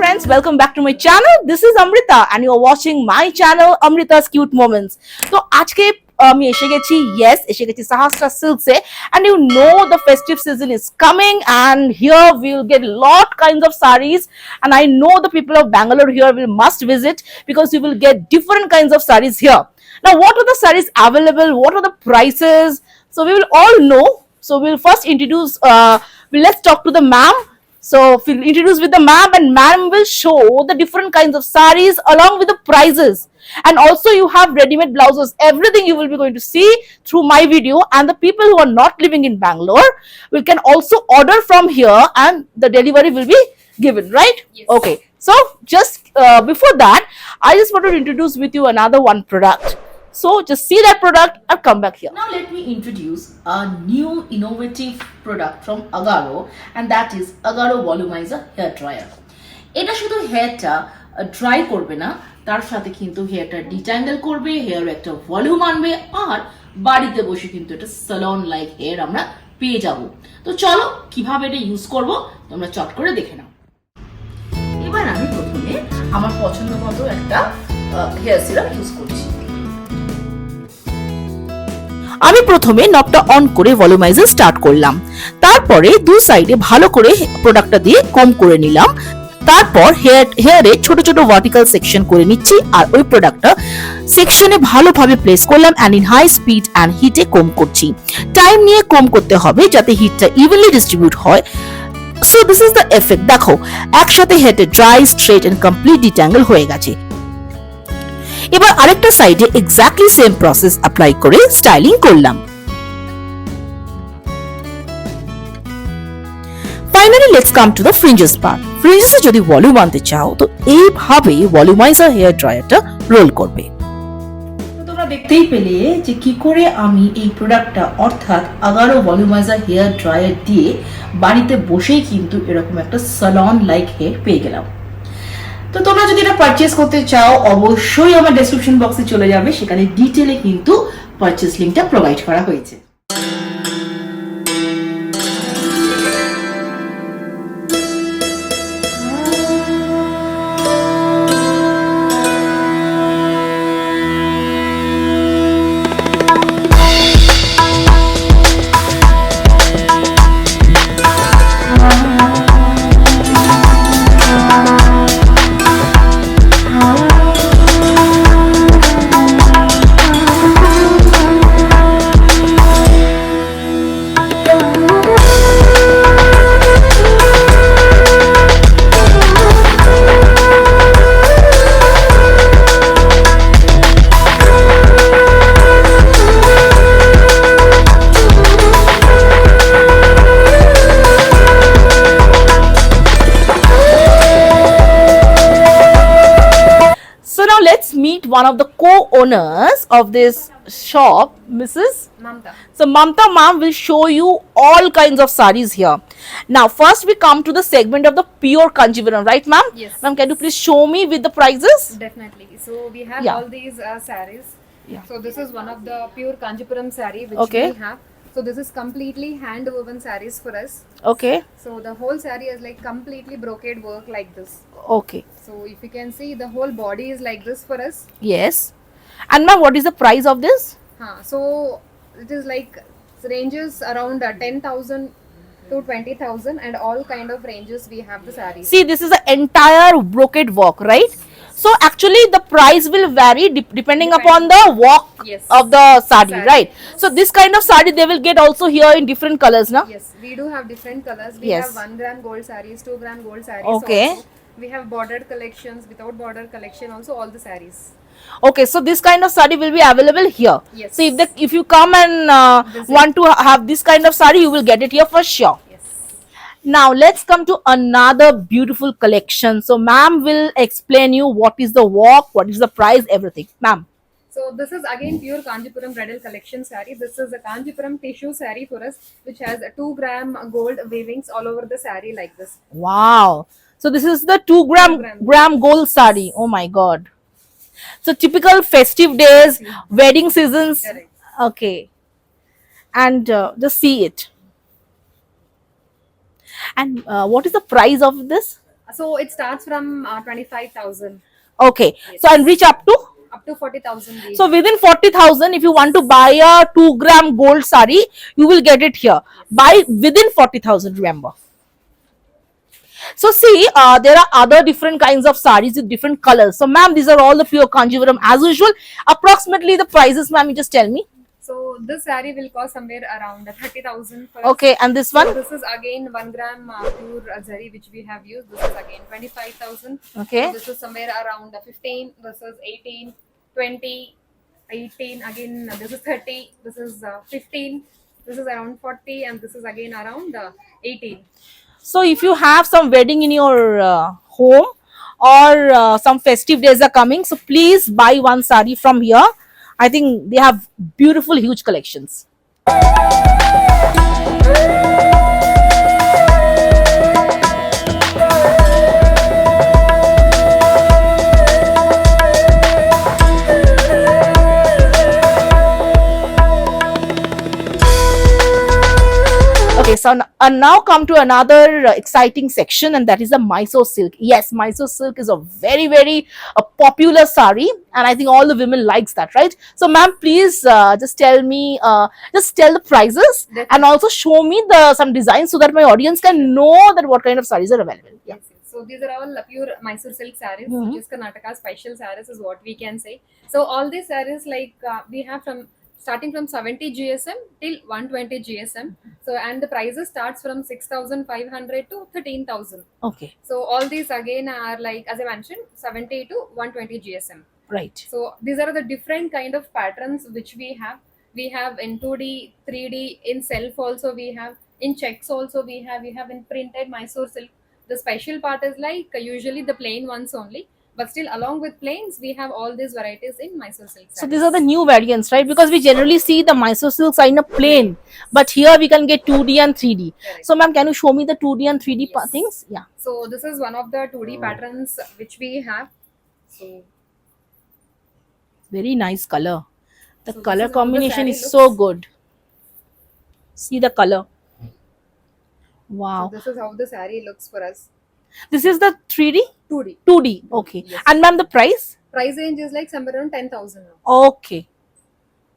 friends, welcome back to my channel. This is Amrita and you are watching my channel Amrita's Cute Moments. So আজকে আমি এসে গেছি Sahasra Silks A, and you know the festive season is coming and here we will get lot kinds of sarees, and I know the people of Bangalore here will must visit because you will get different kinds of sarees here. Now what are the sarees available, what are the prices, so we will all know. So we'll first introduce let's talk to the ma'am. So we'll introduce with the ma'am, and ma'am will show the different kinds of sarees along with the prices. And also you have ready-made blouses. Everything you will be going to see through my video, and the people who are not living in Bangalore will can also order from here and the delivery will be given, right? Yes. Okay. So just before that, I just want to introduce with you another one product. So just see that product and come back here. Now let me introduce a new innovative product from Agaro, and that is Agaro Volumizer Hair Dryer. এটা শুধু হেয়ারটা dry করবে না, তার সাথে কিন্তু হেয়ারটা detangle করবে, hair একটা volume আনবে, আর বাড়িতে বসে কিন্তু এটা সালন লাইক হেয়ার আমরা পেয়ে যাব। তো চলো কিভাবে এটা ইউজ করব তোমরা চট করে দেখে নাও। এবার আমি প্রথমে আমার পছন্দ মতো একটা হেয়ার সিরাম ইউজ করছি। আমি প্রথমে নবটা অন করে ভলিউমাইজার স্টার্ট করলাম, তারপরে দু সাইডে ভালো করে প্রোডাক্টটা দিয়ে কম করে নিলাম, তারপর হেয়ারে ছোট ছোট ভার্টিক্যাল সেকশন করে নিচ্ছি, আর ওই প্রোডাক্টটা সেকশনে ভালোভাবে প্লেস করলাম and in high speed and হিটে কম করছি। টাইম নিয়ে কম করতে হবে যাতে হিটটা ইভেনলি ডিস্ট্রিবিউট হয়। So this is the effect, দেখো একসাথে হেয়ারটা dry, straight and complete detangle হয়ে গেছে। এবার আরেকটা সাইডে এক্স্যাক্টলি সেম প্রসেস অ্যাপ্লাই করে স্টাইলিং করলাম। Finally let's come to the fringes part. ফ্রিঞ্জেসে যদি ভলিউম আনতে চাও তো এইভাবে ভলিউমাইজার হেয়ার ড্রায়ারটা রোল করবে। তোমরা দেখতেই পেলে যে কি করে আমি এই প্রোডাক্টটা অর্থাৎ আগারো ভলিউমাইজার হেয়ার ড্রায়ার দিয়ে বাড়িতে বসেই কিন্তু এরকম একটা সালন লাইক হেয়ার পেয়ে গেলাম। তো তোমরা যদি এটা পারচেজ করতে চাও অবশ্যই আমার ডেসক্রিপশন বক্সে চলে যাবে, সেখানে ডিটেইলে কিন্তু পারচেজ লিংকটা প্রোভাইড করা হয়েছে। Meet one of the co-owners of this shop, Mrs. Mamta. So Mamta ma'am will show you all kinds of sarees here. Now first we come to the segment of the pure Kanjivaram, right ma'am? Yes. Ma'am, can you please show me with the prices? Definitely. So we have Yeah. all these sarees. Yeah. So this is one of the pure Kanjipuram saree which Okay. we have. So this is completely hand woven sarees for us. Okay. So the whole saree is like completely brocade work like this. Okay. So if you can see, the whole body is like this for us. Yes. And ma'am, what is the price of this? So it is like ranges around 10,000 to 20,000, and all kind of ranges we have the sarees. See, this is the entire brocade work, right? So actually the price will vary depending upon the work Yes. of the sari, Saree. right? So this kind of sari they will get also here in different colors, na? Yes, we do have different colors. We Yes. have 1 gram gold sarees, 2 gram gold sarees. Okay. Also. We have bordered collections, without border collection, also all the sarees. Okay, so this kind of sari will be available here. Yes. So if you come and want to have this kind of sari, you will get it here for sure. Yes. Now let's come to another beautiful collection. So ma'am will explain you what is the work, what is the price, everything. Ma'am. So this is again pure Kanjipuram bridal collection saree. This is a Kanjipuram tissue saree for us, which has a 2 gram gold weavings all over the saree like this. Wow. So this is the 2 gram 2 gram. gram gold sari. Oh my god. So typical festive days, wedding seasons. Correct. Okay. And just see it. And what is the price of this? So it starts from 25,000 Okay. So and reach up to. up to 40,000. So within 40,000, if you want to buy a 2 gram gold sari, you will get it here. Buy within 40,000. Remember. So see, there are other different kinds of saris with different colors. So ma'am, these are all the pure Kanjivaram as usual. Approximately the prices, ma'am, you just tell me. So this saree will cost somewhere around 30,000 for us. Okay, and this So one. this is again 1 gram pure zari which we have used. This is again 25,000. Okay. So this is somewhere around 15. This is 18, 20, 18. Again this is 30. This is 15. This is around 40, and this is again around 18. So if you have some wedding in your home, or some festive days are coming, so please buy one sari from here. I think they have beautiful, huge collections. Okay, so now come to another exciting section, and that is the Mysore silk. Yes, Mysore silk is a very popular sari, and I think all the women likes that, right? So, ma'am, please just tell me, just tell the prices, and also show me the some designs so that my audience can know that what kind of saris are available. Yeah. Yes, yes. So these are all pure Mysore silk sarees, Mhm. which is Karnataka special sarees, is what we can say. So all these sarees, like we have from starting from 70 GSM till 120 GSM. So and the prices starts from 6,500 to 13,000. Okay, So all these again are like, as I mentioned, 70 to 120 GSM. right. So these are the different kind of patterns which we have. We have in 2D, 3D, in self also we have, in checks also we have, in printed Mysore silk. The special part is like usually the plain ones only, but still along with plains we have all these varieties in Mysore silk. So these are the new variants, right? Because we generally see the Mysore silks are in a plain, but here we can get 2D and 3D. Correct. So, ma'am, can you show me the 2D and 3D Yes. things? Yeah. So this is one of the 2D patterns which we have. So Very nice color. The So this color is how the combination saree is so looks. good. See the color. So Wow. this is how the saree looks for us. This is the 3D? 2D. 2D. Okay. Yes. And ma'am, the price? Price range is like somewhere around 10,000 now. Okay.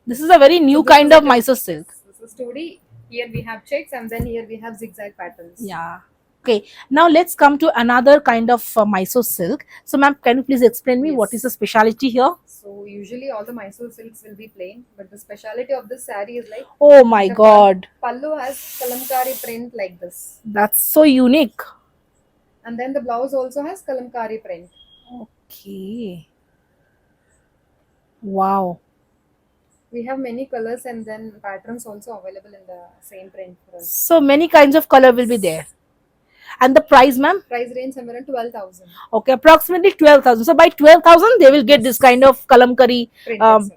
This is a very new this kind is of a Mysore silk. This is 2D. Here we have checks, and then here we have zigzag patterns. Yeah. Okay. Now let's come to another kind of Mysore silk. So, ma'am, can you please explain me what is the Yes. speciality here? So usually all the Mysore silks will be plain, but the speciality of this saree is like Oh my the God. pallu has kalamkari print like this, That's so unique. and then the blouse also has kalamkari print. Okay. Wow. We have many colors and then patterns also available in the same print for us. So many kinds of color will be there. And the price, ma'am? Price range somewhere around 12,000. Okay, approximately 12,000. So by 12,000, they will get this kind of kalamkari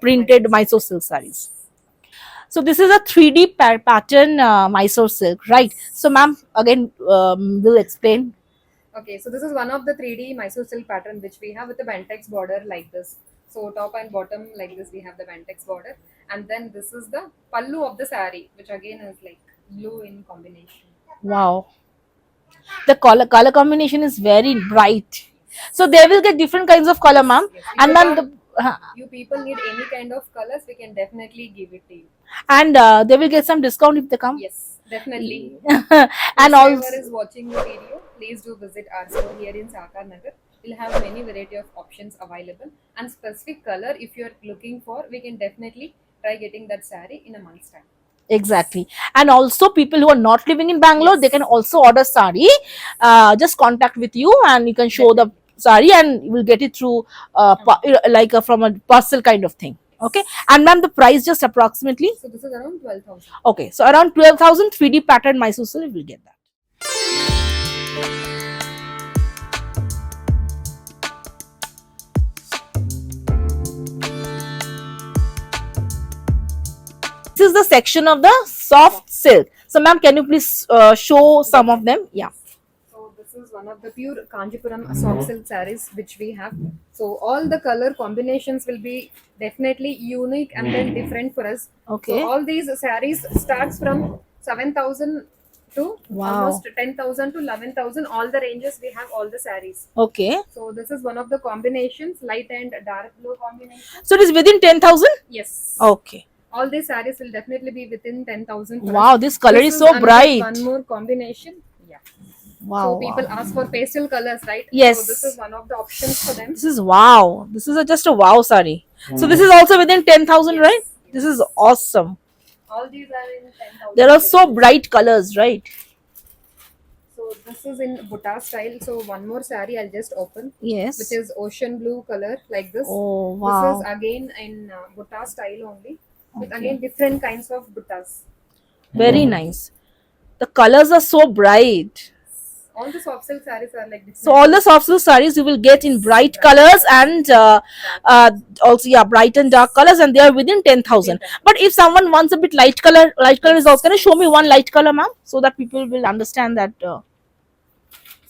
printed Mysore silk sarees. So this is a 3D pattern Mysore silk, right? So, ma'am, again, will explain. Okay, so this is one of the 3D Mysore silk pattern which we have with the Bentex border like this. So top and bottom like this we have the Bentex border, and then this is the pallu of the saree, which again is like blue in combination. Wow. The color combination is very bright. So they will get different kinds of color, ma'am. Yes, And ma'am, you people need any kind of colors, we can definitely give it to you. and they will get some discount if they come. Yes, definitely. And Whoever also, is watching the video, please do visit our store here in Sakar Nagar. We'll have many variety of options available, and specific color if you're looking for, we can definitely try getting that saree in a month's time. exactly. And also, people who are not living in Bangalore, they can also order sari. Just contact with you, and you can show the sari, and you will get it through like from a parcel kind of thing. Okay. And ma'am, the price just approximately. So this is around 12,000. Okay, so around 12,000 3D pattern Mysore silk, you will get that. This is the section of the soft silk. So, ma'am, can you please show some of them? Yeah. So this is one of the pure Kanjipuram soft silk sarees which we have. So all the color combinations will be definitely unique and then different for us. Okay. So all these sarees starts from 7,000 to Wow. almost 10,000 to 11,000. All the ranges we have, all the sarees. Okay. So this is one of the combinations, light and dark blue combination. So it is within 10,000? Yes. Okay. All these sarees will definitely be within 10,000. for Wow, us. this color is so another bright. One more combination. Yeah. Wow. So people wow. ask for pastel colors, right? Yes. So this is one of the options for them. This is wow. This is just a wow sari. So this is also within 10,000, Yes. right? This is awesome. All these are in 10,000. There are so bright colors, right? So this is in Butta style. So one more saree I'll just open, Yes. which is ocean blue color like this. Oh This wow. is again in Butta style only, with Okay. again different kinds of buttas. Very nice. The colors are so bright. All the soft silk sarees are like different. So all the soft silk sarees you will get in bright colors and also bright and dark colors, and they are within 10,000. But if someone wants a bit light color is also. Can you show me one light color, ma'am, so that people will understand that?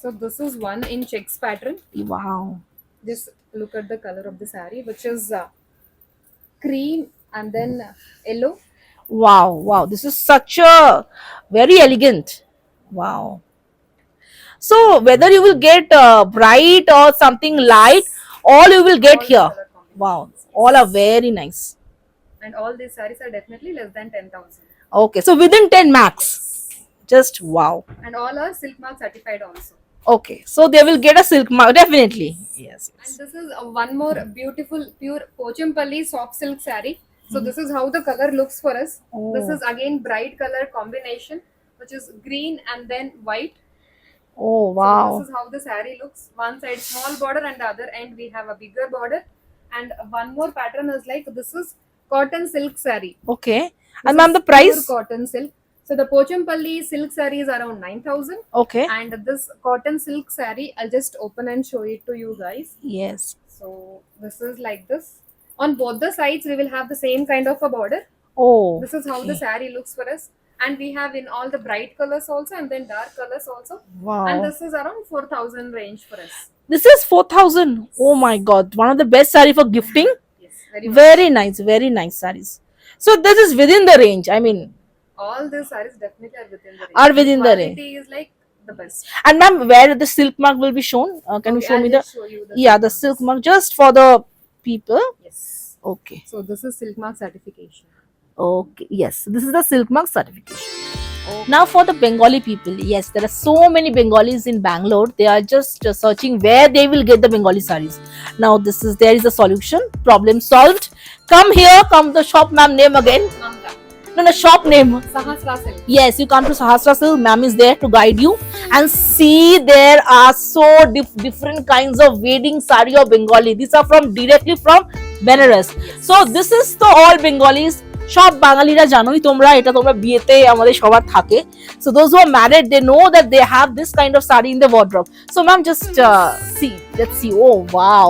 So this is one in checks pattern. Wow. Just look at the color of the saree, which is cream and then yellow. Wow. Wow. This is such a very elegant. Wow. So whether you will get bright or something light, all you will get All the here. color combinations. Wow. All are very nice. And all these sarees are definitely less than 10,000. Okay. So within 10 max. Just wow. And all are silk mark certified also. Okay. So they will get a silk mark. Definitely. Yes. And this is one more beautiful pure Pochampalli soft silk saree. So this is how the color looks for us. Oh. This is again bright color combination, which is green and then white. Oh So wow. this is how the saree looks. One side small border and the other end we have a bigger border. And one more pattern is like this is cotton silk saree. Okay. This And ma'am, is the price? pure cotton silk. So the Pochampalli silk saree is around 9,000. Okay. And this cotton silk saree, I'll just open and show it to you guys. Yes. So this is like this. On both the sides, we will have the same kind of a border. Oh. This is how the saree looks for us. And we have in all the bright colors also and then dark colors also. Wow. And this is around 4,000 range for us. This is 4,000. Oh my god. One of the best saree for gifting. Yes, very much. Very nice. Very nice sarees. So this is within the range. I mean, All these sarees definitely are within the range. Are within the range. Quality is like the best. and ma'am, where the silk mark will be shown? Can you Okay, show I'll me the? just show you the Yeah, the silk mark just for the people. Yes. Okay. So this is silk mark certification. Okay. Yes. This is the silk mark certification. Now for the Bengali people, yes, there are so many Bengalis in Bangalore. They are just searching where they will get the Bengali sarees. Now there is a solution. Problem solved. Come here. Come the shop, ma'am. Name again. Mamta. No, shop name. Sahasra silk. Yes, you come to Sahasra Silk. Ma'am is there to guide you. And see, there are so different kinds of wedding sari of Bengali. These are directly from Benares. So this is the all Bengalis. সব বাঙালিরা জানোই তোমরা এটা তোমরা বিয়েতে আমাদের সবার থাকে so those who are married they know that they have this kind of sari in the wardrobe so ma'am just see let's see oh wow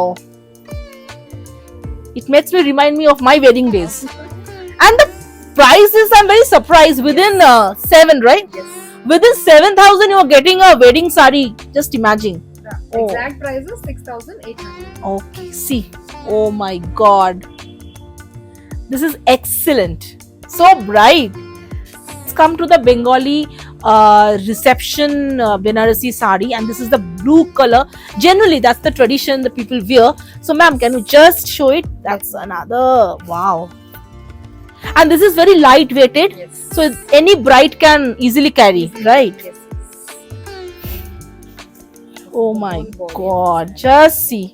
it makes me remind me of my wedding days and the prices I'm very surprised within 7 right Yes. within 7,000 you are getting a wedding sari just imagine The Oh. exact price is 6,800. okay see oh my god this is excellent so bright let's come to the Bengali reception Banarasi sari and this is the blue color generally that's the tradition the people wear so ma'am can you just show it that's another wow and this is very light weighted Yes. so any bride can easily carry right Yes. oh my Whole body. god just see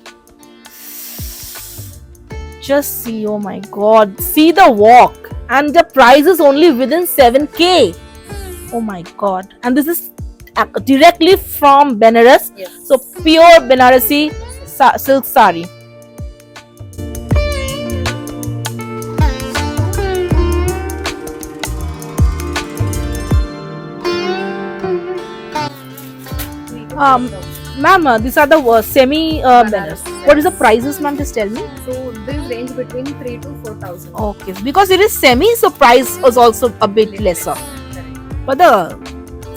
oh my god see the walk and the price is only within 7k oh my god and this is directly from Benares Yes. so pure Banarasi silk sari ma'am these are the semi Benares what is the prices ma'am just tell me So this range between 3 to 4,000. okay because it is semi so price is also a bit lesser but the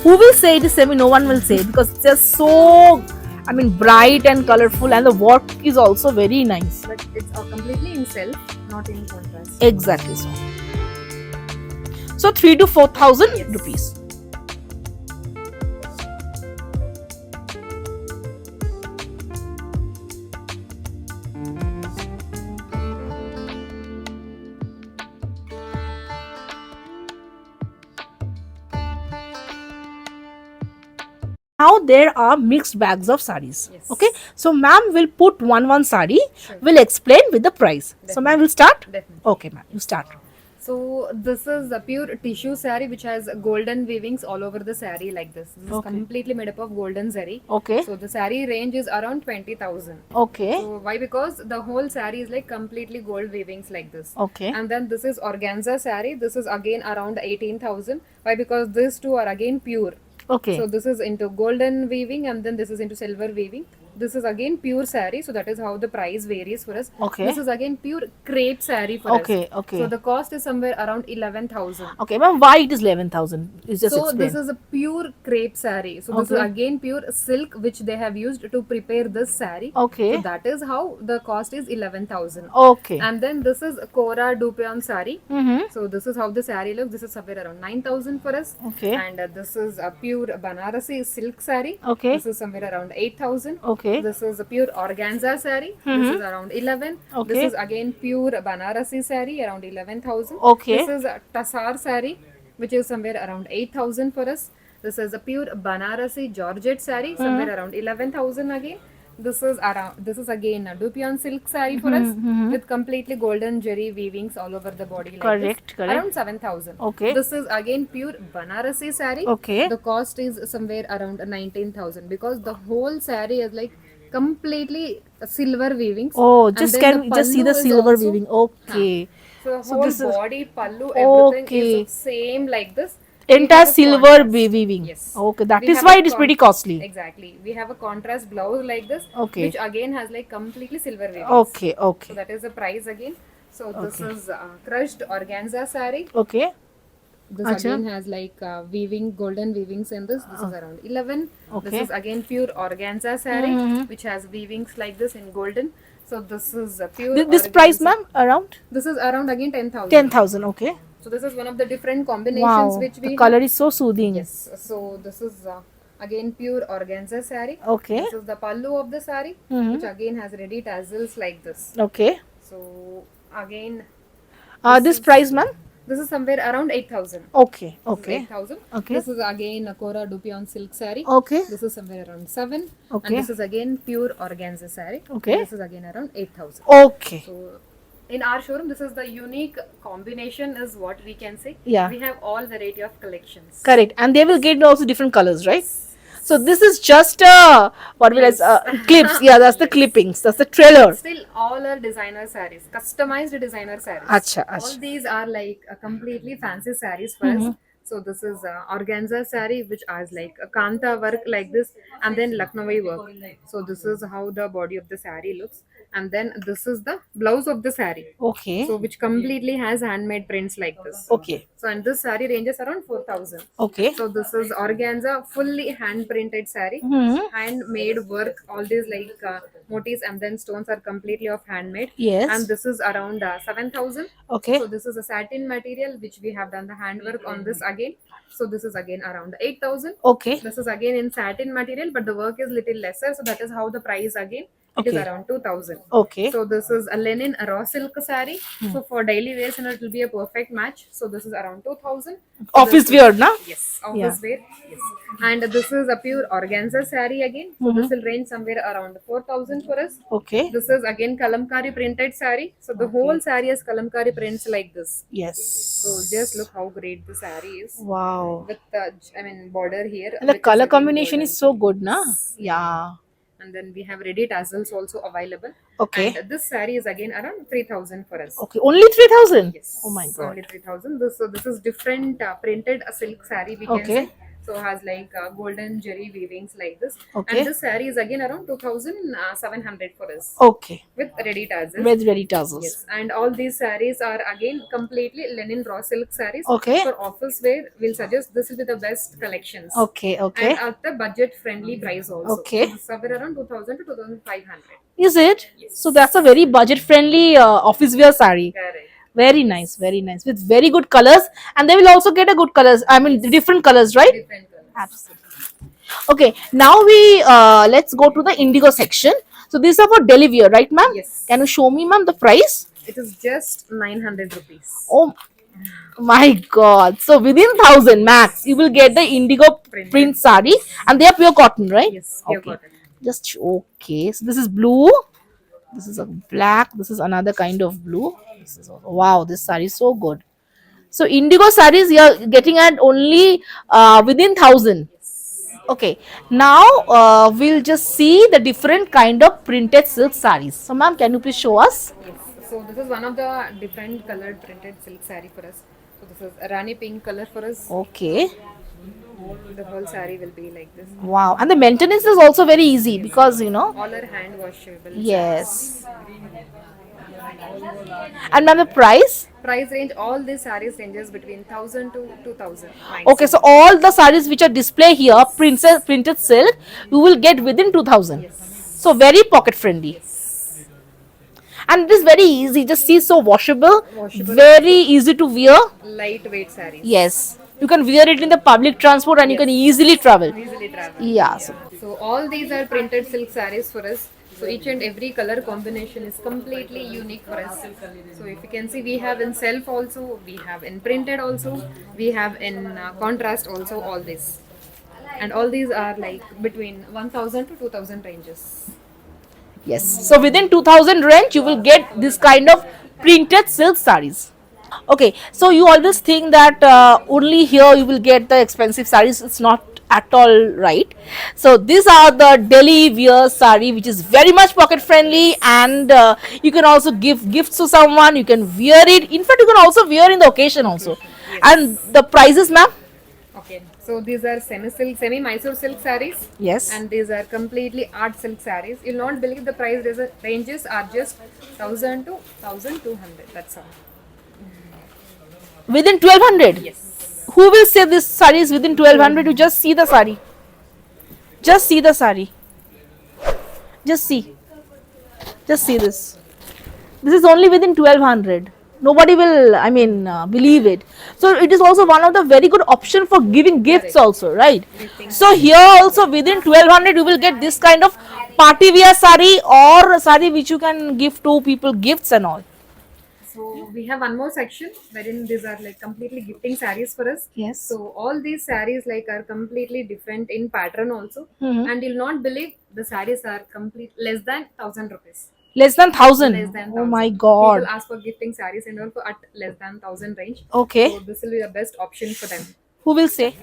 who will say it is semi no one will say because it's just so I mean bright and colorful and the work is also very nice But it's completely in self, not in contrast. exactly so 3 to 4,000 Yes. rupees Now there are mixed bags of sarees. Yes. Okay, so ma'am will put one sari, Sure. will explain with the price. So Definitely. ma'am will start. Definitely. Okay ma'am, you start. So this is a pure tissue saree which has golden weavings all over the saree like this. This is Okay. completely made up of golden zari. Okay. So the saree range is around 20,000. Okay. So why? Because the whole saree is like completely gold weavings like this. Okay. And then this is organza saree. This is again around 18,000. Why? Because these two are again pure. Okay. So this is into golden weaving and then this is into silver weaving. This is again pure saree, so that is how the price varies for us. Okay. This is again pure crepe saree for Okay, us. okay. So the cost is somewhere around 11,000. Okay ma'am, why it is 11,000? You just So explain. this is a pure crepe saree. So this is Okay. again pure silk which they have used to prepare this saree. Okay. So that is how the cost is 11,000. Okay. And then this is Kora Dupion saree. Mm-hmm. So this is how the saree looks. This is somewhere around 9,000 for us. Okay. And this is a pure Banarasi silk saree. Okay. This is somewhere around 8,000. Okay. This is a pure organza saree. This is around 11. Okay. This is again pure Banarasi saree around 11,000. Okay. This is a Tassar saree which is somewhere around 8,000 for us. This is a pure Banarasi Georgette saree somewhere around 11,000 again. This is again a Dupion silk saree for us with completely golden jerry weavings all over the body like Correct, this. correct. Around 7,000. Okay. This is again pure Banarasi saree. Okay. The cost is somewhere around 19,000 because the whole saree is like completely silver weavings. Oh, And just then can the we just see the pallu is silver also- weaving? Okay. So So whole this is- body, pallu, everything Okay. is same like this. We Entire have a silver contrast. weaving. Yes. Okay, that We is have why a it is pretty costly. Exactly. We have a contrast blouse like this, Okay. which again has like completely silver weavings. Okay, So okay, that is the price again. So this Okay. is crushed organza saree. okay, This Acha. again has like weaving, golden weavings in this. This is around 11. Okay. This is again pure organza saree, Mhm. which has weavings like this in golden. So this is pure. This price, organza. ma'am, around This is around again 10,000. 10,000. Okay. So this is one of the different combinations Wow, which we the color is so soothing. Yes. So this is again pure organza saree. Okay. This is the pallu of the saree, Mhm. which again has ready tassels like this. Okay. So again, This price, ma'am. this is somewhere around 8,000. Okay. This is Okay. 8,000. Okay. This is again a Kora Dupion silk saree. Okay. This is somewhere around 7. Okay. And this is again pure organza saree. Okay. This is again around 8,000. Okay. So in our showroom, this is the unique combination is what we can say. Yeah. We have all variety of collections. Correct. And they will get also different colors, right? So this is just what will I say? Clips. Yeah, that's the clippings. That's the trailer. Still, all are designer sarees, customized designer sarees. Acha, All acha. these are like completely fancy sarees for us. So this is organza saree, which has like a kanta work like this, and then Lucknowi work. So this is how the body of the saree looks, and then this is the blouse of the saree. Okay. So which completely has handmade prints like this. Okay. So and this saree ranges around 4,000. Okay. So this is organza, fully hand printed saree, Mhm. handmade work. All these like motifs and then stones are completely of handmade. Yes. And this is around 7,000. Okay. So this is a satin material which we have done the handwork on this again. So this is again around 8,000. Okay. This is again in satin material, but the work is little lesser. So that is how the price again. It is Okay. around 2,000. Okay. So this is a linen raw silk saree. So for daily wears, and it will be a perfect match. So this is around 2,000. Office wear, na? Yes, office wear. Yes. And this is a pure organza saree again. So this will range somewhere around 4,000 for us. Okay. This is again kalamkari printed saree. So the whole saree has kalamkari prints like this. Yes. So just look how great the saree is. Wow. With the border here. And the which is color again combination golden. is so good, na? Yeah. And then we have ready tassels also available. Okay. And this saree is again around 3,000 for us. Okay. Only 3,000? Yes. Oh my god. Only 3,000. This is different printed silk saree we can Okay. say. So has like golden jerry weavings like this. Okay. And this saree is again around 2,700 for us Okay. with ready tassels. With ready tassels. Yes. And all these sarees are again completely linen raw silk sarees. Okay. For office wear, we'll suggest this will be the best collections. Okay. Okay. And at the budget friendly price also. Okay. So somewhere around 2,000 to 2,500. Is it? So that's a very budget friendly office wear saree. Correct. Very nice, very nice. With very good colors. And they will also get a good colors. I mean, different colors, right? Different colors. Absolutely. Okay, now we let's go to the indigo section. So these are for daily wear, right, ma'am? Yes. Can you show me, ma'am, the price? It is just 900 rupees. Oh, My God. So within 1,000 max, you will get the indigo print sari, and they are pure cotton, right? Yes, pure Okay. cotton. Just okay. So this is blue. This is a black. This is another kind of blue. This is wow. This sari is so good. So indigo saris you're getting at only within 1,000. Okay. Now we'll just see the different kind of printed silk saris. So ma'am, can you please show us? Yes. So this is one of the different colored printed silk saree for us. So this is a Rani pink color for us. Okay. The whole saree will be like this. Wow. And the maintenance is also very easy because All are hand washable. yes. And ma'am, the price? Price range, all these sarees ranges between 1,000 to 2,000. Okay, so all the sarees which are displayed here, printed silk, you will get within 2,000. So very pocket friendly. And it is very easy. Just see, so washable, Washable. very easy to wear. Lightweight sarees. Yes, you can wear it in the public transport and you can easily travel. Easily travel. Yeah. So, So all these are printed silk sarees for us. So each and every color combination is completely unique for us. So if you can see, we have in self also, we have in printed also, we have in contrast also, all this. And all these are like between 1,000 to 2,000 ranges. yes. So within 2,000 range, you will get this kind of printed silk sarees. Okay, so you always think that only here you will get the expensive sarees. It's not at all right. So these are the daily wear sari, which is very much pocket friendly, and you can also give gifts to someone. You can wear it. In fact, you can also wear in the occasion also. And the prices, ma'am? Okay, so these are semi-silk, semi-Mysore silk sarees. Yes. And these are completely art silk sarees. You'll not believe the price ranges are just 1,000 to 1,200. That's all. Within 1,200. Yes. Who will say this sari is within 1,200? You just see the sari. Just see the sari. Just see. Just see this. This is only within 1,200. Nobody will, I mean, believe it. So it is also one of the very good option for giving gifts also, right? So here also within 1,200 you will get this kind of party wear sari or sari which you can give to people gifts and all. So we have one more section wherein these are like completely gifting sarees for us. Yes. So all these sarees like are completely different in pattern also, Mhm. and you'll not believe the sarees are complete less than 1,000 rupees. Less than 1,000. Less than Oh 1,000. my god. People ask for gifting sarees and all for at less than 1,000 range. Okay. So this will be the best option for them. Who will say?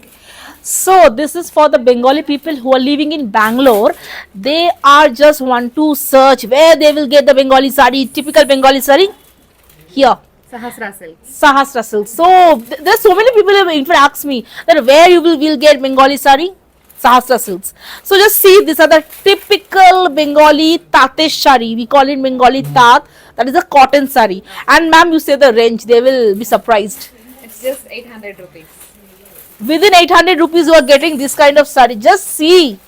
So this is for the Bengali people who are living in Bangalore. They are just want to search where they will get the Bengali sari, typical Bengali sari. Here, Sahasra silk. Sahasra silk. So there's so many people who in fact ask me that where you will get Bengali sari, Sahasra silks. So just see, these are the typical Bengali Tatesh sari. We call it Bengali Tat. That is a cotton sari. And ma'am, you say the range. They will be surprised. It's just 800 rupees. Within 800 rupees you are getting this kind of sari. Just see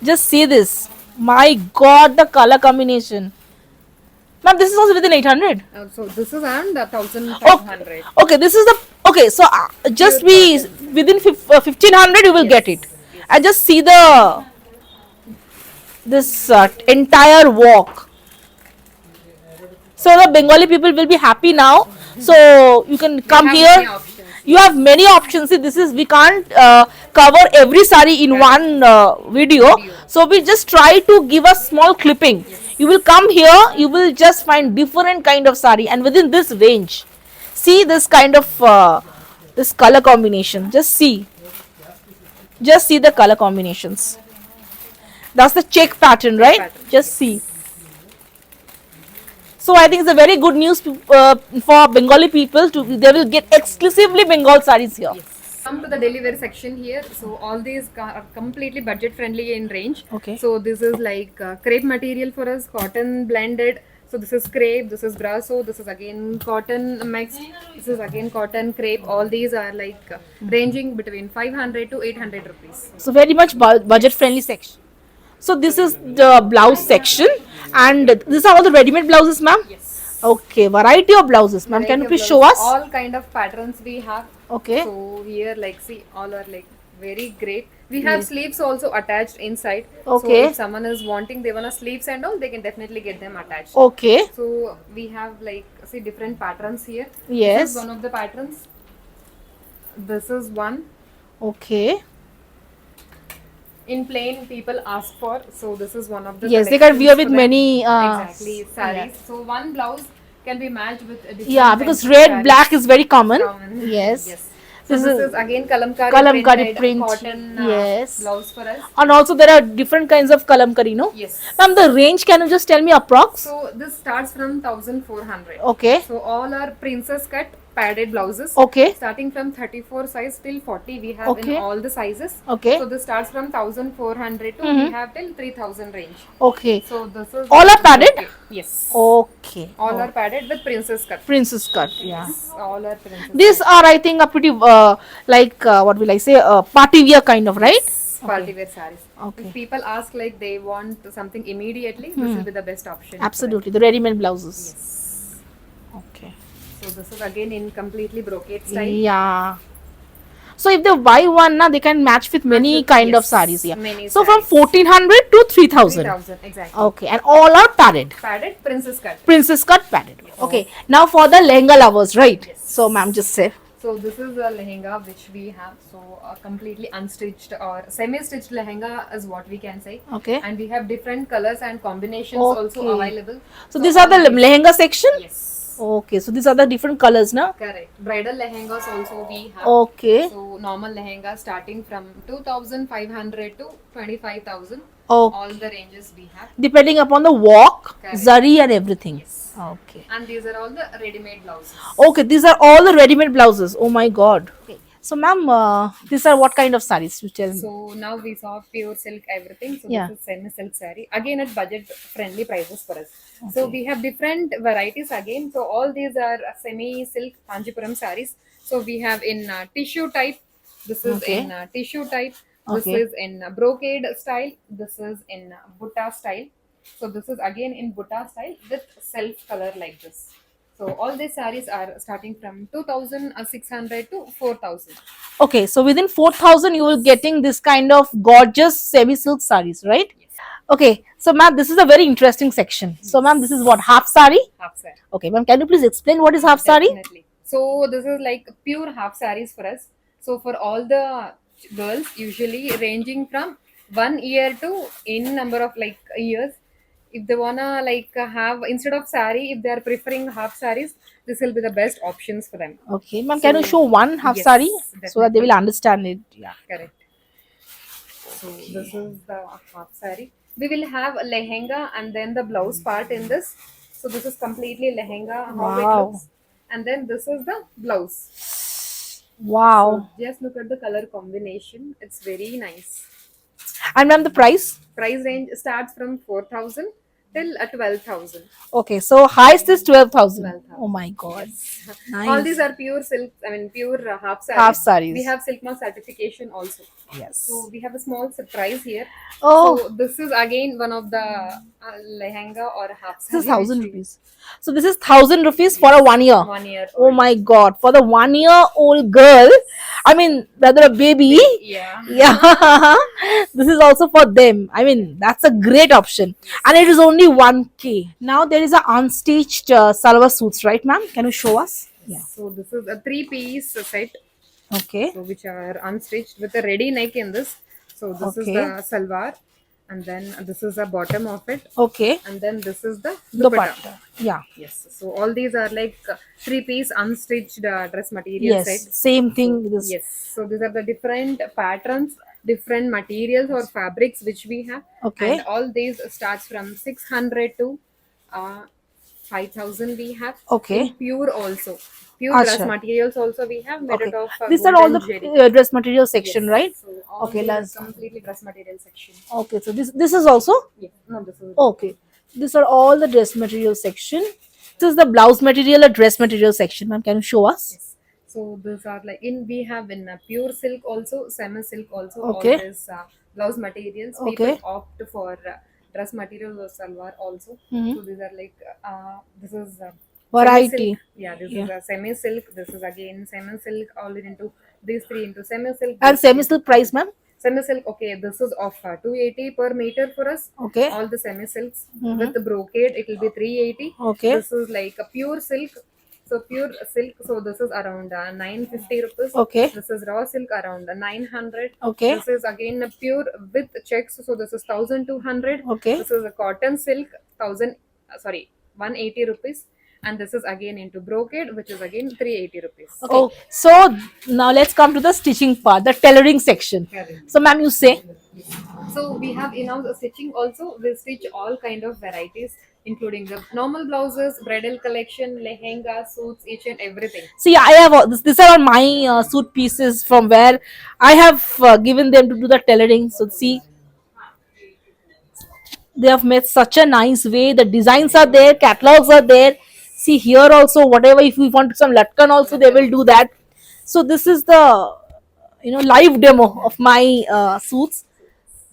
this. My god, the color combination. Ma'am, this is also within 800. So this is around 1,500. Okay, this is the okay. So just be within 1,500 you will get it. And just see the this entire walk. So the Bengali people will be happy now. So you can come have here. many options. You have many options. See, this is we can't cover every sari in one video. So we just try to give a small clipping. You will come here. You will just find different kind of sari, and within this range, see this kind of this color combination. Just see the color combinations. That's the check pattern, right? Pattern. Just see. So I think it's a very good news for Bengali people. They will get exclusively Bengal saris here. Come to the daily wear section here. So all these are completely budget friendly in range. Okay. So this is like crepe material for us, cotton blended. So this is crepe, this is brasso, this is again cotton mixed, this is again cotton crepe. All these are like ranging between 500 to 800 rupees. So very much budget friendly section. So this is the blouse section, and these are all the ready-made blouses, ma'am. Yes. Okay, variety of blouses, ma'am. Can you please show us? All kind of patterns we have. Okay. So here like see all are like very great. We have Yes. sleeves also attached inside. So Okay. if someone is wanting, they wanna sleeves and all, they can definitely get them attached. Okay. So we have like see different patterns here. This is Yes. one of the patterns. This is one Okay. in plain people ask for. So this is one of the Yes, they can wear collections with for them. many. Exactly Yeah. saris. So one blouse can be matched with a Yeah, different because kinds of red, saris. black is very common. Common. Yes. Yes. So This this is is again kalamkari kalamkari printed print. cotton Yes. blouse for us. And also there are different kinds of kalamkari, no? Yes. Ma'am, the range, can you just tell me approx? So this starts from 1400. Okay. So all are princess cut padded blouses. Okay. Starting from 34 size till 40 we have in Okay. all the sizes. Okay. So this starts from 1400 to Mhm. we have till 3000 range. Okay. So this is All are padded? okay. Yes. Okay. All Oh. are padded with princess cut. Princess cut. Yeah. Yes, all are princess These cut. are, I think, a pretty like what will I say, party wear kind of, right? Yes, party wear sarees. Okay. If people ask like they want something immediately, this will be the best option. for them. Absolutely, the ready-made blouses. Yes. Okay. So this is again in completely brocade style. Yeah. So if they buy one, na, they can match with many with- kind of yes, sarees. Yeah. many So from sarees. 1400 to 3000. 3000 exactly. Okay, and all are padded. Padded princess cut. Princess cut padded. Okay. Now for the lehenga lovers, right? Yes. So ma'am, just say. So this is a lehenga which we have. So a completely unstitched or semi-stitched lehenga is what we can say. Okay. And we have different colors and combinations also Okay. available. So these are the all these- lehenga section. Yes. Okay. So these are the different colors, na? Correct. Bridal lehengas also we have. Okay. So normal lehenga starting from 2500 to 25,000. Okay. All the ranges we have. Depending upon the walk, Correct. zari and everything. Yes. Okay. And these are all the ready-made blouses. Okay, these are all the ready-made blouses. Oh my god. Okay. So ma'am, these are what kind of sarees? You tell me. So now we saw pure silk everything. So Yeah. this is semi-silk saree. Again at budget-friendly prices for us. So we have different varieties again. So all these are semi-silk Kanjipuram sarees. So we have in tissue type. This is Okay. in tissue type. This Okay. is in brocade style. This is in butta style. So this is again in butta style with self color like this. So all these sarees are starting from 2600 to 4000. Okay, so within 4,000 you will getting this kind of gorgeous semi-silk sarees, right? Okay, so ma'am, this is a very interesting section. So ma'am, this is what, half sari? Half saree. Okay, ma'am, can you please explain what is half sari? Definitely. So this is like pure half sarees for us. So for all the girls, usually ranging from 1 year to in number of like years. If they wanna like have instead of sari, if they are preferring half sarees, this will be the best options for them. Okay, ma'am, can you So, show one half yes, sari so that they will definitely. understand it? Yeah. Correct. So this is the half saree. We will have a lehenga and then the blouse part in this. So this is completely lehenga how Wow. it looks, and then this is the blouse. Wow. So just look at the color combination. It's very nice. And ma'am, the price? Price range starts from 4,000 till 12,000. Okay, so highest is 12,000. 12,000. Oh my god. Nice. All these are pure silk. I mean pure half sarees. Half sarees. We have silk mark certification also. Yes. So we have a small surprise here. Oh, So this is again one of the lehenga or half this is saree 1,000 which we- rupees. So this is 1,000 rupees for a 1 year. 1 year. Oh old. my god, for the 1 year old girl, I mean, rather a baby. Yeah. Yeah, this is also for them. I mean, that's a great option, and it is only 1K. Now there is a unstitched salwar suits, right, ma'am? Can you show us? Yeah. So this is a 3-piece set, Okay. so which are unstitched with a ready neck in this. So this is Okay. the salwar, and then this is the bottom of it, Okay. and then this is the Dupatta. dupatta. Yeah. Yes. So all these are like 3-piece unstitched dress material Yes. set. Same thing. This. Yes. So these are the different patterns, different materials or fabrics which we have. Okay. And all these starts from 600 to 5,000 we have. Okay. In pure also. Pure Acha. dress materials also we have made Okay. out of These are all the golden jerry. dress material section, Yes. right? So all Okay, these let's- completely dress material section. Okay. So this is also. Yeah. No, this is Okay. These are all the dress material section. This is the blouse material or dress material section, ma'am. Can you show us? yes. So these are like in we have in pure silk also, semi silk also. Okay. All these blouse materials. Okay. People opt for dress material or salwar also. Mhm. So these are like this is Variety. semi-silk. Yeah, this Yeah. is a semi silk. This is again semi silk. All into These three into semi silk. And semi silk price, ma'am? Semi silk, okay, this is offer 280 per meter for us. Okay. All the semi silks with the brocade, it will be 380. Okay. This is like a pure silk. So pure silk, so this is around 950 rupees. Okay. This is raw silk around 900. Okay. This is again a pure with checks, so this is 1200. Okay. This is a cotton silk 180 rupees. And this is again into brocade, which is again 380 rupees. Okay. Oh, so now let's come to the stitching part, the tailoring section. So, ma'am, you say. So we have in-house stitching also. We stitch all kind of varieties, including the normal blouses, bridal collection, lehenga, suits, each and everything. See, I have these are all my suit pieces from where I have given them to do the tailoring. So, see, they have made such a nice way. The designs are there, catalogs are there. See here also, whatever, if we want some latkan also, they will do that. So this is the live demo of my suits.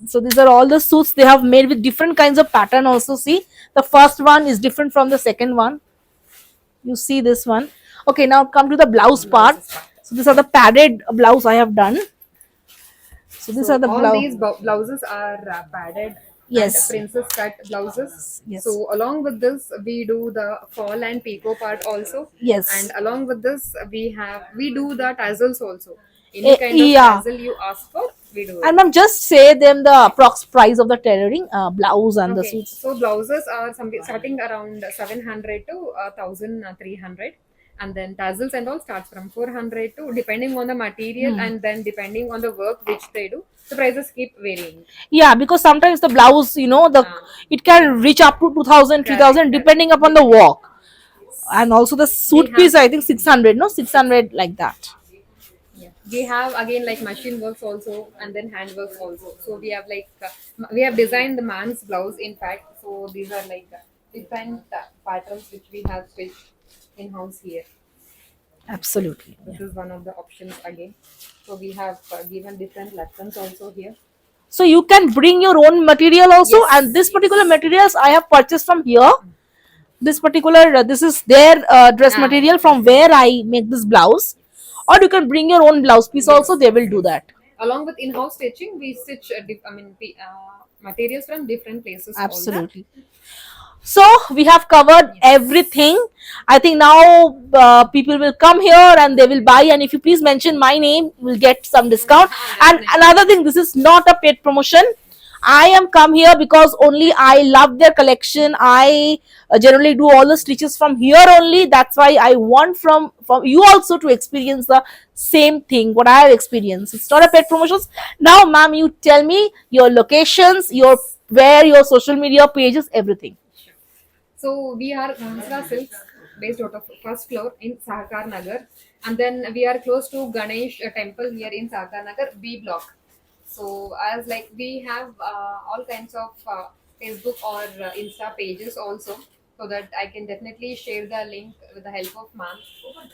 So these are all the suits they have made with different kinds of pattern also. See, the first one is different from the second one. You see this one. Okay, now come to the blouse part. So these are the padded blouse I have done. So these are the all blouse. these blouses are padded. Yes. And princess cut blouses. Yes. So along with this, we do the fall and picot part also. Yes. And along with this, we do the tassels also. Any kind of yeah. tassel you ask for, we do it. And ma'am, just say them the approx price of the tailoring blouse and the Okay, suits. so blouses are starting around 700 to 1300, and then tassels and all starts from 400 to, depending on the material and then depending on the work which they do, the prices keep varying. Yeah, because sometimes the blouse, it can reach up to 2000, 3000 depending upon the work. And also the suit piece, I think 600, no? 600 like that. Yeah. We have again like machine works also, and then hand works also. So we have like we have designed the man's blouse, in fact. So these are like different patterns which we have stitched in house here. Absolutely. This is one of the options again. So we have given different lessons also here. So you can bring your own material also, Yes. and this particular materials I have purchased from here. This particular, this is their dress material from where I make this blouse. Or you can bring your own blouse piece also, they will do that. Along with in-house stitching, we stitch materials from different places. Absolutely. So we have covered everything. I think now people will come here and they will buy, and if you please mention my name, you will get some discount. And another thing, this is not a paid promotion. I am come here because only I love their collection. I generally do all the stitches from here only. That's why I want from you also to experience the same thing what I have experienced. It's not a paid promotions. Now, ma'am, you tell me your locations, your social media pages, everything. So we are Ghansra Silks, based out of first floor in Sahakar Nagar, and then we are close to Ganesh temple here in Sahakar Nagar B block. So as like we have all kinds of Facebook or Insta pages also, so that I can definitely share the link with the help of ma'am,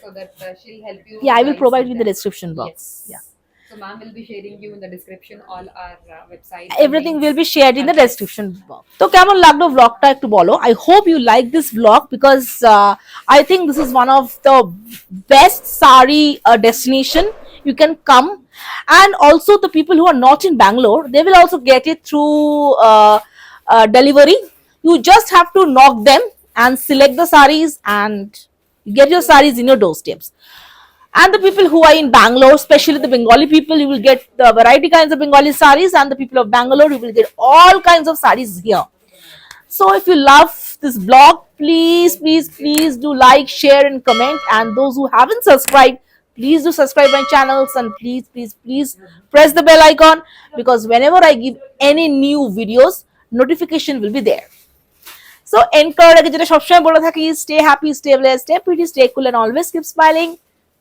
so that she'll help you. Yeah, I will guys provide with you the that. description box. Yes. Yeah. So ma'am will be sharing you in the description all our website. Everything will be shared in the address. description box. তো কেমন লাগলো vlogটা একটু বলো. I hope you like this vlog because I think this is one of the best sari destination you can come, and also the people who are not in Bangalore, they will also get it through delivery. You just have to knock them and select the saris and get your saris in your doorsteps. And the people who are in Bangalore, especially the Bengali people, you will get the variety kinds of Bengali saris, and the people of Bangalore, you will get all kinds of saris here. So if you love this vlog, please do like, share and comment, and those who haven't subscribed, please do subscribe my channels, and please press the bell icon, because whenever I give any new videos, notification will be there. So end করার আগে যেটা সবসময় বলে থাকি, stay happy, stay blessed, stay pretty, stay cool and always keep smiling.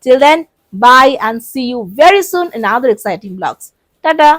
Till then, bye and see you very soon in other exciting vlogs. Tada!